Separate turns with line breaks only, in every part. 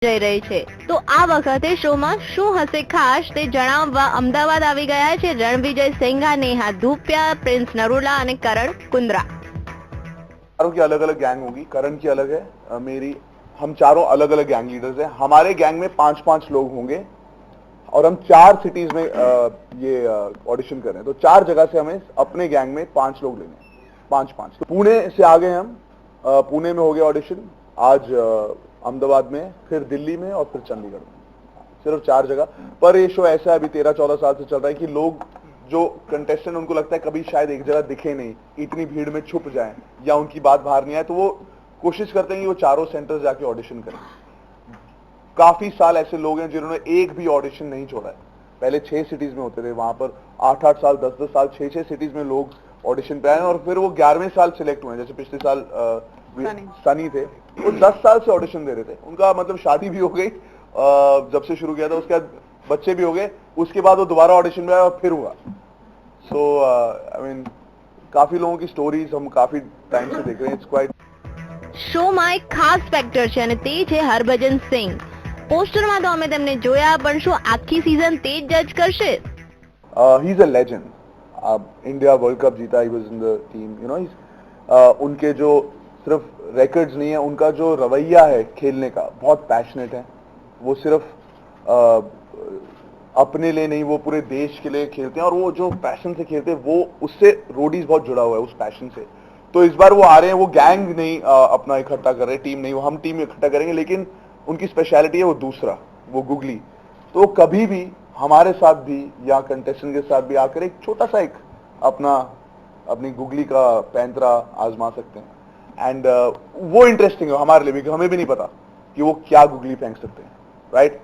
જઈ રહી છે તો આ વખતે શોમાં શું હશે ખાસ તે જણાવવા અમદાવાદ આવી ગયા છે રણविजय सिंघा, नेहा धूपिया, प्रिंस नरूला અને કરણ કુંદ્રા।
चारों की अलग अलग गैंग होगी। करण की अलग है, मेरी, हम चारों अलग अलग गैंग लीडर्स हैं। हमारे गैंग में 5-5 लोग होंगे और हम 4 सिटीज में ये ऑडिशन कर रहे हैं। तो 4 जगह से हमें अपने गैंग में 5 लोग लेने हैं, 5-5। तो पुणे से आ गए हम, पुणे में हो गया ऑडिशन, आज अहमदाबाद में, फिर दिल्ली में और फिर चंडीगढ़ में। सिर्फ 4 जगह। पर ये शो ऐसा है, अभी 13-14 साल से चल रहा है कि लोग जो कंटेस्टेंट, उनको लगता है कभी शायद एक जगह दिखे नहीं, इतनी भीड़ में छुप जाएं या उनकी बात बाहर नहीं आए, तो वो कोशिश करते हैं कि वो चारों सेंटर्स जाके ऑडिशन करें। काफी साल ऐसे लोग हैं जिन्होंने एक भी ऑडिशन नहीं छोड़ा है। पहले 6 सिटीज में होते थे, वहां पर 8-8 साल, 10-10 साल, 6-6 सिटीज में लोग ऑडिशन पे आए और फिर वो 11वें साल सिलेक्ट हुए। जैसे पिछले साल सनी थे, वो 10 साल से ऑडिशन दे रहे थे। उनका मतलब शादी भी हो गई जब से शुरू किया था, उसके बाद बच्चे भी हो गए, उसके बाद वो दोबारा ऑडिशन में आया और फिर हुआ। सो आई मीन काफी लोगों की स्टोरीज हम काफी टाइम से देख रहे हैं। इट्स क्वाइट
શોમાં એક ખાસ ફેક્ટર છે અને તે છે હરભજન સિંહ। પોસ્ટરમાં તો અમે તેમને જોયા પણ શું આખી સીઝન તે જ જજ કરશે?
He is a legend. India world cup जीता, he was in the team, you know. उनके जो सिर्फ रिकॉर्ड्स नहीं है, उनका जो रवैया है खेलने का बहुत पैशनेट है। वो सिर्फ अपने लिए नहीं, वो पूरे देश के लिए खेलते हैं और वो जो पैशन से खेलते हैं, वो उससे रोडीज बहुत जुड़ा हुआ है उस पैशन से। तो इस बार वो आ रहे हैं, वो गैंग नहीं अपना इकट्ठा कर रहे, टीम नहीं, वो हम टीम इकट्ठा करेंगे, लेकिन उनकी स्पेशलिटी है वो दूसरा, वो गुगली। तो कभी भी हमारे साथ भी या कंटेस्टेंट के साथ भी आकर एक छोटा सा एक अपनी गुगली का पैंतरा आजमा सकते हैं। एंड वो इंटरेस्टिंग है हमारे लिए भी, हमें भी नहीं पता कि वो क्या गुगली फेंक सकते हैं, राइट।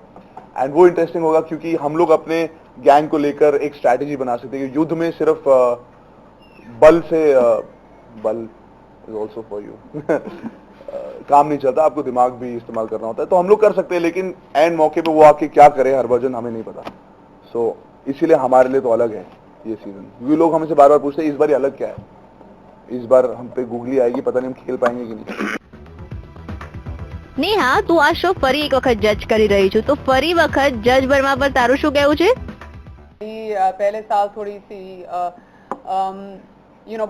एंड वो इंटरेस्टिंग होगा क्योंकि हम लोग अपने गैंग को लेकर एक स्ट्रैटेजी बना सकते हैं। युद्ध में सिर्फ बल से बल इज ऑल्सो फॉर यू काम नहीं चलता, आपको दिमाग भी इस्तेमाल करना होता है। तो हम लोग कर सकते हैं, लेकिन एंड मौके पे वो आके क्या करे हरभजन, हमें नहीं पता। सो इसीलिए हमारे लिए तो अलग है ये सीजन। ये लोग हमसे बार बार पूछते हैं इस बार अलग क्या है, इस बार हम पे गुगली आएगी, पता नहीं हम खेल पाएंगे कि नहीं।
નેહા, તું આ શો ફરી એક વખત જજ કરી રહી છું તો ફરી વખત જજ બનવા પર તારું શું કહેવું છે?
पहले साल थोड़ी सी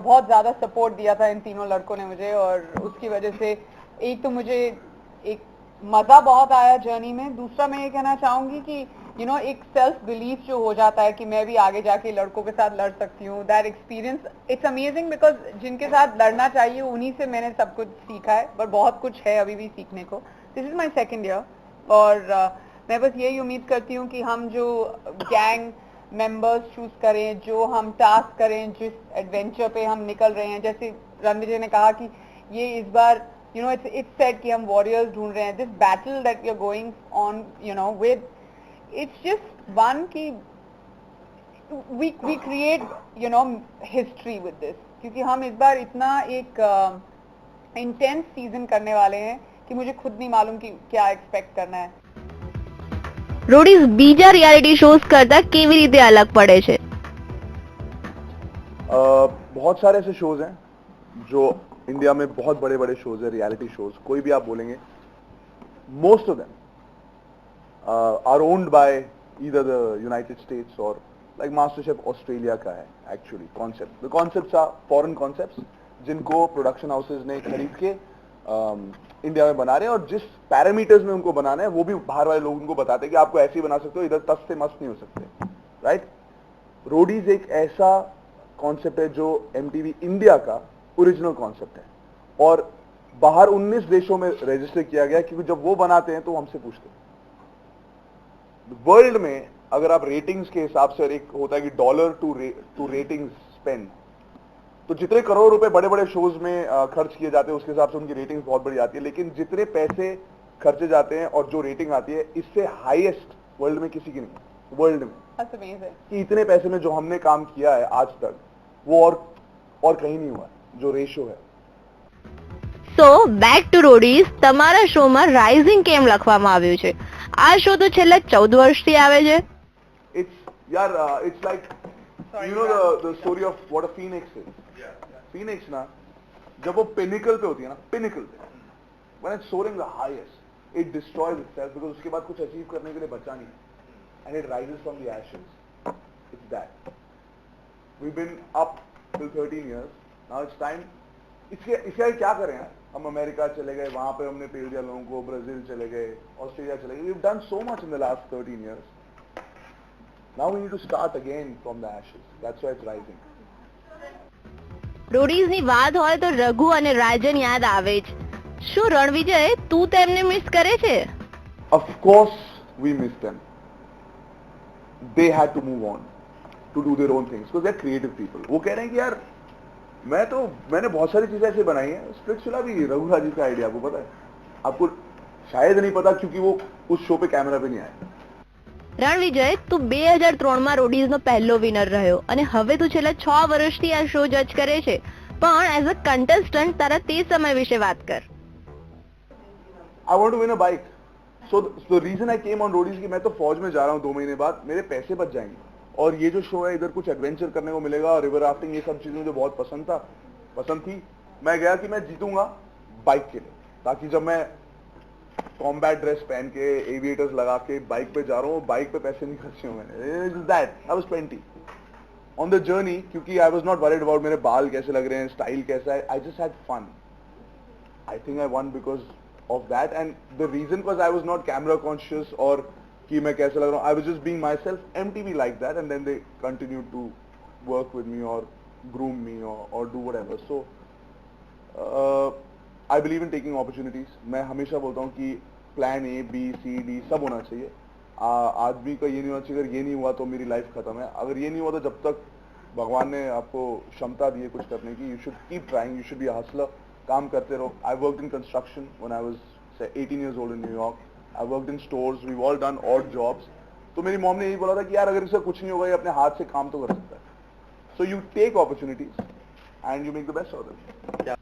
बहुत ज्यादा सपोर्ट दिया था इन तीनों लड़कों ने मुझे, और उसकी वजह से एक तो मुझे एक मजा बहुत आया जर्नी में। दूसरा मैं ये कहना चाहूंगी कि एक सेल्फ बिलीफ जो हो जाता है कि मैं भी आगे जाके लड़कों के साथ लड़ सकती हूँ, that experience it's amazing. Because जिनके साथ लड़ना चाहिए उन्हीं से मैंने सब कुछ सीखा है, पर बहुत कुछ है अभी भी सीखने को। This is my 2nd year और मैं बस यही उम्मीद करती हूँ कि हम जो गैंग मेंबर्स चूज करें, जो हम टास्क करें, जिस एडवेंचर पे हम निकल रहे हैं, जैसे रणविजय ने कहा कि ये इस बार इट्स सेट कि हम वॉरियर्स ढूंढ रहे हैं। This battle that we are going on with, it's just one कि we create history with this, क्योंकि हम इस बार इतना एक intense season करने वाले हैं कि मुझे खुद नहीं मालूम कि क्या expect करना है।
રોડીઝ બીજા રિયાલિટી શોઝ કરતા કેવી રીતે અલગ પડે છે?
बहुत सारे ऐसे शोज हैं जो इंडिया में बहुत बड़े बड़े शोज है, रियलिटी शोज, कोई भी आप बोलेंगे, most of them are owned by either the United States or like MasterChef Australia का है actually concept. The concepts are foreign concepts जिनको प्रोडक्शन हाउसेज ने खरीद के इंडिया में बना रहे हैं, और जिस पैरामीटर्स में उनको बनाना है वो भी बाहर वाले लोग उनको बताते हैं कि आपको ऐसे ही बना सकते हो, इधर तस से मस्त नहीं हो सकते, राइट। रोडीज एक ऐसा कॉन्सेप्ट है जो MTV इंडिया का ओरिजिनल कॉन्सेप्ट है और बाहर 19 देशों में रजिस्टर किया गया, क्योंकि जब वो बनाते हैं तो हमसे पूछते हैं। वर्ल्ड में अगर आप रेटिंग्स के हिसाब से, एक होता है कि डॉलर टू रेटिंग स्पेंड, तो जितने करोड़ रुपए बड़े बड़े शोज में खर्च किए जाते हैं उसके हिसाब से उनकी रेटिंग बहुत बड़ी आती है, लेकिन जितने पैसे खर्चे जाते हैं और जो रेटिंग आती है, इससे हाईएस्ट वर्ल्ड में किसी की नहीं, वर्ल्ड में। कि इतने पैसे में जो हमने काम किया है आज तक, वो और कहीं नहीं हुआ जो रेशो है।
સો બેક ટુ રોડીઝ, તમારા શોમાં રાઇઝિંગ કેમ લખવામાં આવ્યું છે? આ શો તો છેલ્લા 14 વર્ષથી આવે છે।
It's like the story of what a phoenix is. Phoenix ना, जब वो पिनिकल पे होती है ना, पिनिकल पे, when it's soaring the highest, it destroys itself because उसके बाद कुछ अचीव करने के लिए बचा नहीं, and it rises from the ashes. It's that. We've been up till 13 years. Now it's time. इसके आगे क्या करें यार? हम अमेरिका चले गए, वहाँ पे हमने पेल दिया लोगों को, ब्राजील चले गए, ऑस्ट्रेलिया चले गए. We've done so much in the last 13 years. Now we need to start again from the ashes. That's why it's rising.
રોડીઝની વાત હોય તો રઘુ અને રાજન યાદ આવે જ. શું રણવિજય તું તેમને મિસ કરે છે?
Of course we miss them. They had to move on to do their own things because they're creative people. वो कह रहे हैं कि यार मैंने बहुत सारी चीजें ऐसे बनाई हैं. स्प्लिट्सविला भी रघुराज जी का आइडिया, आपको पता है? आपको शायद नहीं पता क्योंकि वो उस शो पे कैमरा पे नहीं आया.
રણવિજય તું 2003 માં રોડીઝનો પહેલો વિનર રહ્યો અને હવે તું છેલ્લા 6 વર્ષથી આ શો જજ કરે છે, પણ એઝ અ કન્ટેસ્ટન્ટ તારા તે સમય વિશે વાત કર.
I want to win a bike. So the reason I came on Roadies कि मैं तो फौज में जा रहा हूँ 2 महीने बाद, मेरे पैसे बच जाएंगे और ये जो शो है इधर कुछ एडवेंचर करने को मिलेगा और रिवर राफ्टिंग ये सब चीजें मुझे बहुत पसंद थी. मैं गया कि मैं जीतूंगा बाइक के लिए, ताकि जब मैं कॉम्बैट ड्रेस पहन के एविएटर्स लगा के बाइक पे जा रहा हूँ, बाइक पे पैसे नहीं खर्चे हुए मैंने. That I was 20 on the journey, क्योंकि I was not worried about मेरे बाल कैसे लग रहे हैं, स्टाइल कैसा है. I just had fun. I think I won because of that, and the reason was I was not camera conscious or कि मैं कैसे लग रहा हूँ. I was just being myself. MTV like that, and then they continued to work with me or groom me or do whatever. So I believe in taking opportunities. मैं हमेशा बोलता हूँ कि plan A, B, C, D सब होना चाहिए. आदमी का ये नहीं होना चाहिए अगर ये नहीं हुआ तो मेरी लाइफ खत्म है. अगर ये नहीं हुआ तो जब तक भगवान ने आपको क्षमता दी है कुछ करने की, you should keep trying. You should be a hustler. काम करते रहो. I worked in construction when I was say 18 years old in New York. I worked in stores. We've all done odd jobs. तो मेरी mom ने यही बोला था कि यार अगर इसे कुछ नहीं होगा ये अपने हाथ से काम तो कर सकता है. So you take opportunities and you make the best of them.